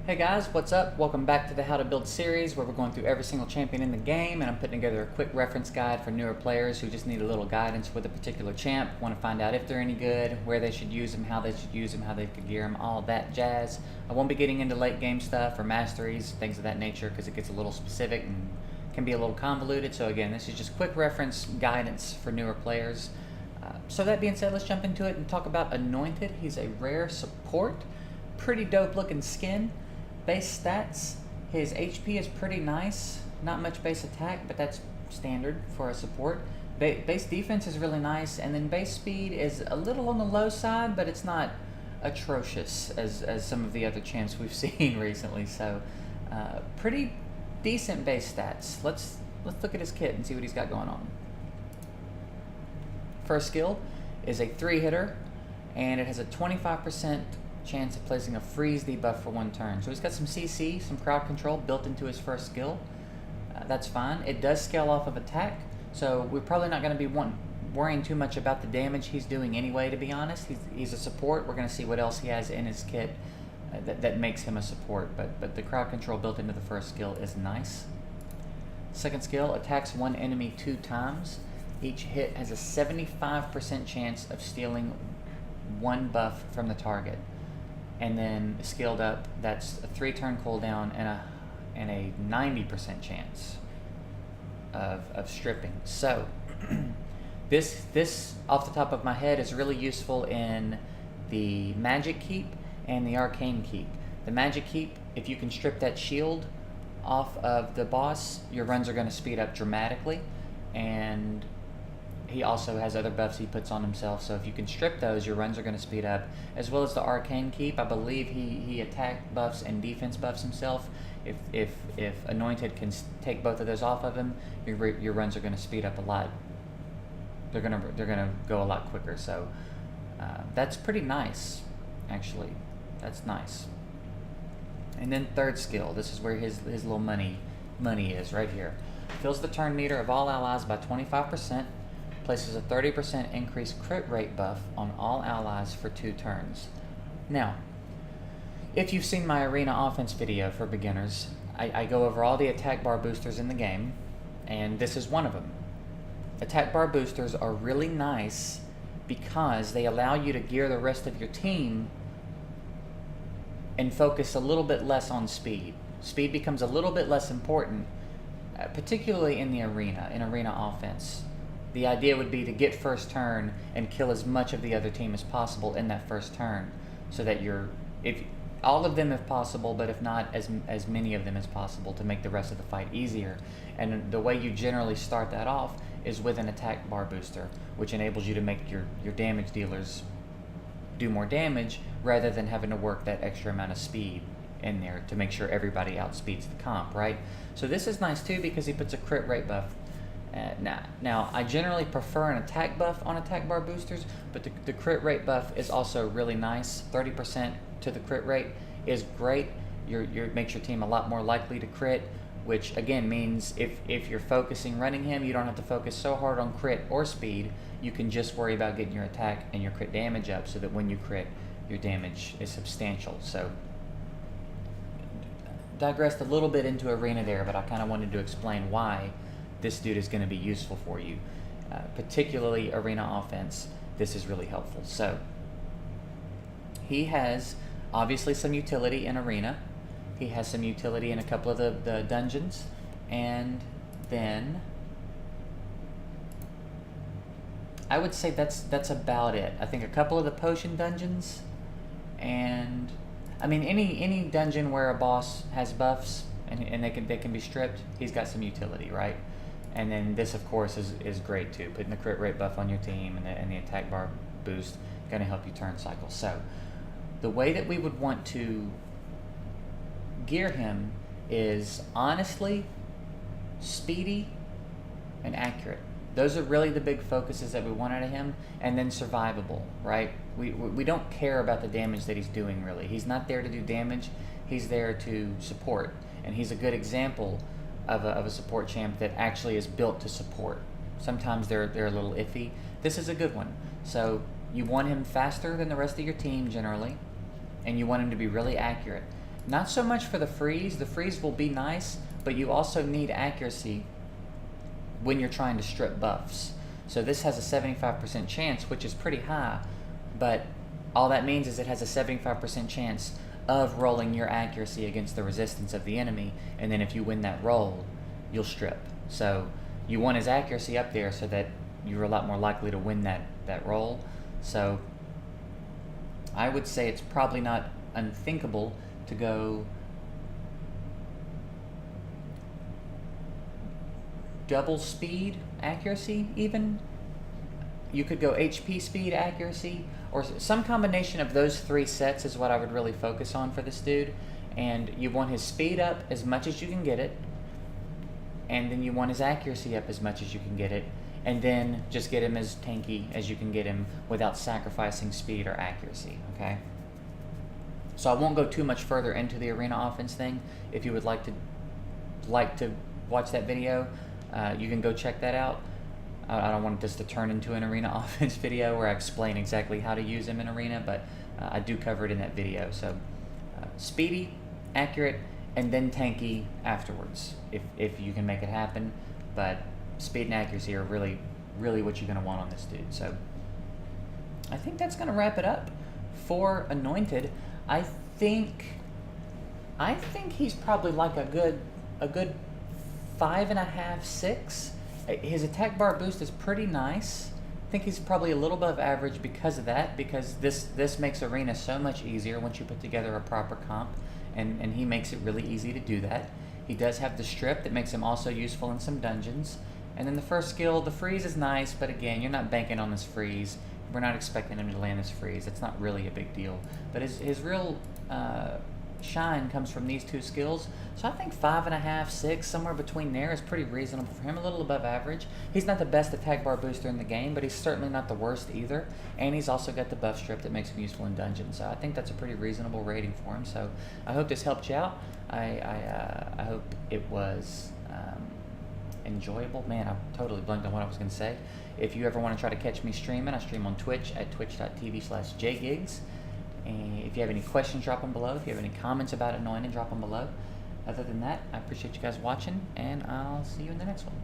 Hey guys, what's up? Welcome back to the How to Build series where we're going through every single champion in the game, and I'm putting together a quick reference guide for newer players who just need a little guidance with a particular champ, want to find out if they're any good, where they should use them, how they should use them, how they could gear them, all that jazz. I won't be getting into late game stuff or masteries, things of that nature, because it gets a little specific and can be a little convoluted. So again, this is just quick reference guidance for newer players. So that being said, let's jump into it and talk about Anointed. He's a rare support, pretty dope looking skin. Base stats, his HP is pretty nice, not much base attack, but that's standard for a support. Base defense is really nice, and then base speed is a little on the low side, but it's not atrocious as some of the other champs we've seen recently. So pretty decent base stats. Let's look at his kit and see what he's got going on. First skill is a 3-hitter, and it has a 25% chance of placing a freeze debuff for 1 turn. So he's got some CC, some crowd control built into his first skill. That's fine. It does scale off of attack, so we're probably not going to be worrying too much about the damage he's doing anyway, to be honest. He's a support. We're going to see what else he has in his kit that makes him a support, but the crowd control built into the first skill is nice. Second skill, attacks one enemy 2 times. Each hit has a 75% chance of stealing 1 buff from the target. And then scaled up, that's a 3-turn cooldown and a 90% chance of stripping. So this off the top of my head is really useful in the magic keep and the arcane keep. The magic keep, if you can strip that shield off of the boss, your runs are going to speed up dramatically, and he also has other buffs he puts on himself, so if you can strip those, your runs are going to speed up. As well as the arcane keep, I believe he attack buffs and defense buffs himself. If Anointed can take both of those off of him, your runs are going to speed up a lot. They're gonna go a lot quicker. So that's pretty nice, actually. That's nice. And then third skill, this is where his little money is right here. Fills the turn meter of all allies by 25%. Places a 30% increased crit rate buff on all allies for 2 turns. Now, if you've seen my arena offense video for beginners, I go over all the attack bar boosters in the game, and this is one of them. Attack bar boosters are really nice because they allow you to gear the rest of your team and focus a little bit less on speed. Speed becomes a little bit less important, particularly in arena offense. The idea would be to get first turn and kill as much of the other team as possible in that first turn, so that if all of them if possible, but if not, as many of them as possible, to make the rest of the fight easier. And the way you generally start that off is with an attack bar booster, which enables you to make your damage dealers do more damage rather than having to work that extra amount of speed in there to make sure everybody outspeeds the comp, right? So this is nice too because he puts a crit rate buff. Now, I generally prefer an attack buff on attack bar boosters, but the crit rate buff is also really nice. 30% to the crit rate is great. Makes your team a lot more likely to crit, which again means if you're focusing running him, you don't have to focus so hard on crit or speed. You can just worry about getting your attack and your crit damage up, so that when you crit, your damage is substantial. So digressed a little bit into arena there, but I kind of wanted to explain why this dude is going to be useful for you, particularly arena offense. This is really helpful. So he has obviously some utility in arena. He has some utility in a couple of the dungeons, and then I would say that's about it. I think a couple of the potion dungeons, and I mean any dungeon where a boss has buffs and they can be stripped, he's got some utility, right? And then this, of course, is great too. Putting the crit rate buff on your team and the attack bar boost going to help you turn cycle. So the way that we would want to gear him is honestly speedy and accurate. Those are really the big focuses that we want out of him. And then survivable, right? We don't care about the damage that he's doing, really. He's not there to do damage. He's there to support. And he's a good example of a support champ that actually is built to support. Sometimes they're a little iffy. This is a good one. So you want him faster than the rest of your team generally, and you want him to be really accurate. Not so much for the freeze. The freeze will be nice, but you also need accuracy when you're trying to strip buffs. So this has a 75% chance, which is pretty high, but all that means is it has a 75% chance of rolling your accuracy against the resistance of the enemy, and then if you win that roll, you'll strip. So you want his accuracy up there so that you're a lot more likely to win that roll. So I would say it's probably not unthinkable to go double speed accuracy even. You could go HP speed accuracy, or some combination of those three sets is what I would really focus on for this dude. And you want his speed up as much as you can get it, and then you want his accuracy up as much as you can get it, and then just get him as tanky as you can get him without sacrificing speed or accuracy, okay? So I won't go too much further into the arena offense thing. If you would like to watch that video, you can go check that out. I don't want this to turn into an arena offense video where I explain exactly how to use him in arena, but I do cover it in that video. So speedy, accurate, and then tanky afterwards, if you can make it happen. But speed and accuracy are really, really what you're going to want on this dude. So I think that's going to wrap it up for Anointed. I think he's probably like a good 5.5, 6. His attack bar boost is pretty nice. I think he's probably a little above average because of that, because this makes arena so much easier once you put together a proper comp, and he makes it really easy to do that. He does have the strip that makes him also useful in some dungeons. And then the first skill, the freeze, is nice, but again, you're not banking on this freeze. We're not expecting him to land this freeze. It's not really a big deal. But his real shine comes from these two skills. So I think 5.5, 6, somewhere between there is pretty reasonable for him, a little above average. He's not the best attack bar booster in the game, but he's certainly not the worst either. And he's also got the buff strip that makes him useful in dungeons. So I think that's a pretty reasonable rating for him. So I hope this helped you out. I hope it was enjoyable. Man, I totally blanked on what I was going to say. If you ever want to try to catch me streaming, I stream on Twitch at twitch.tv/JGigs. And if you have any questions, drop them below. If you have any comments about Anointed, drop them below. Other than that, I appreciate you guys watching, and I'll see you in the next one.